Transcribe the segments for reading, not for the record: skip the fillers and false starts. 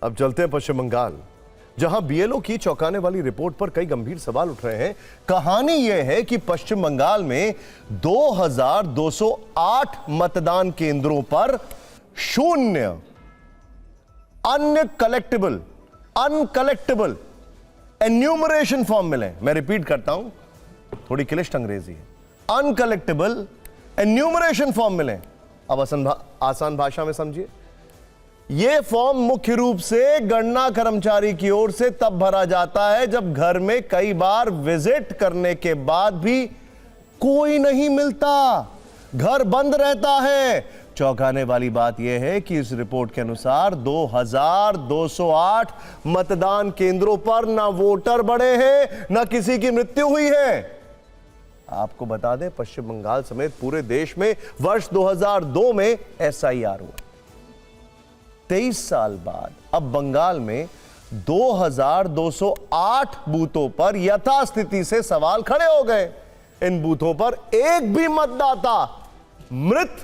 अब चलते हैं पश्चिम बंगाल, जहां बीएलओ की चौंकाने वाली रिपोर्ट पर कई गंभीर सवाल उठ रहे हैं। कहानी यह है कि पश्चिम बंगाल में 2208 मतदान केंद्रों पर शून्य अनकलेक्टेबल एन्यूमरेशन फॉर्म मिले। मैं रिपीट करता हूं, थोड़ी क्लिष्ट अंग्रेजी है। अनकलेक्टेबल एन्यूमरेशन फॉर्म मिले। अब आसान भाषा में समझिए, यह फॉर्म मुख्य रूप से गणना कर्मचारी की ओर से तब भरा जाता है जब घर में कई बार विजिट करने के बाद भी कोई नहीं मिलता, घर बंद रहता है। चौंकाने वाली बात यह है कि इस रिपोर्ट के अनुसार 2208 मतदान केंद्रों पर ना वोटर बढ़े हैं, ना किसी की मृत्यु हुई है। आपको बता दें, पश्चिम बंगाल समेत पूरे देश में वर्ष 2002 में एसआईआर हुआ। 23 साल बाद अब बंगाल में 2208 बूथों पर यथास्थिति से सवाल खड़े हो गए। इन बूथों पर एक भी मतदाता मृत,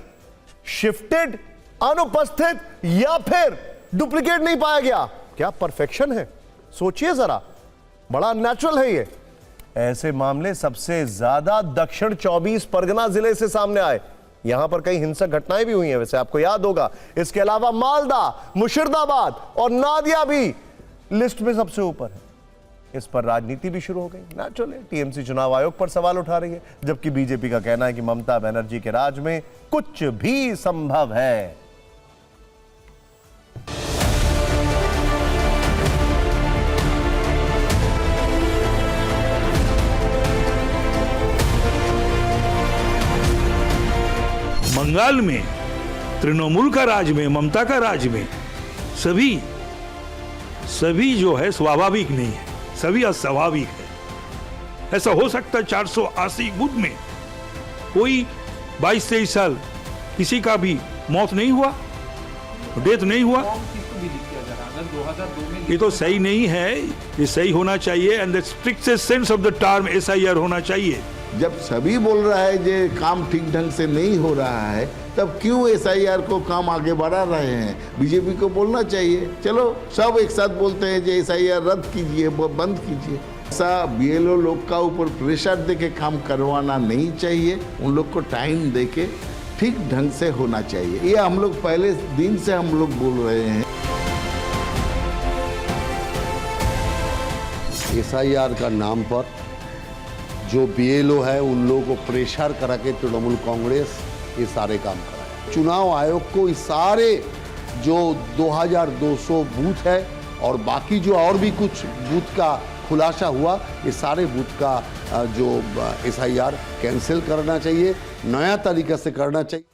शिफ्टेड, अनुपस्थित या फिर डुप्लीकेट नहीं पाया गया। क्या परफेक्शन है? सोचिए जरा, बड़ा नेचुरल है ये। ऐसे मामले सबसे ज्यादा दक्षिण 24 परगना जिले से सामने आए। यहां पर कई हिंसक घटनाएं भी हुई हैं, वैसे आपको याद होगा। इसके अलावा मालदा, मुर्शिदाबाद और नादिया भी लिस्ट में सबसे ऊपर है। इस पर राजनीति भी शुरू हो गई। नेचुरल है, टीएमसी चुनाव आयोग पर सवाल उठा रही है, जबकि बीजेपी का कहना है कि ममता बनर्जी के राज में कुछ भी संभव है। बंगाल में तृणमूल का राज में, ममता का राज में सभी जो है स्वाभाविक नहीं है, सभी अस्वाभाविक है। ऐसा हो सकता है 480 बूथ में कोई 22-23 साल किसी का भी मौत नहीं हुआ, डेथ नहीं हुआ। ये तो सही नहीं है, ये सही होना चाहिए। And the strictest sense of the term SIR होना चाहिए। जब सभी बोल रहा है कि काम ठीक ढंग से नहीं हो रहा है, तब क्यों एसआईआर को काम आगे बढ़ा रहे हैं? बीजेपी को बोलना चाहिए, चलो सब एक साथ बोलते हैं कि एसआईआर रद्द कीजिए, बंद कीजिए। ऐसा बीएलओ लोग का ऊपर प्रेशर देके काम करवाना नहीं चाहिए। उन लोग को टाइम देके ठीक ढंग से होना चाहिए। ये हम लोग पहले दिन से हम लोग बोल रहे हैं। एसआईआर का नाम पर जो बीएलओ है उन लोगों को प्रेशर करा के तृणमूल कांग्रेस ये सारे काम कराए। चुनाव आयोग को इस सारे जो 2200 बूथ है और बाकी जो और भी कुछ बूथ का खुलासा हुआ, ये सारे बूथ का जो एसआईआर कैंसिल करना चाहिए, नया तरीका से करना चाहिए।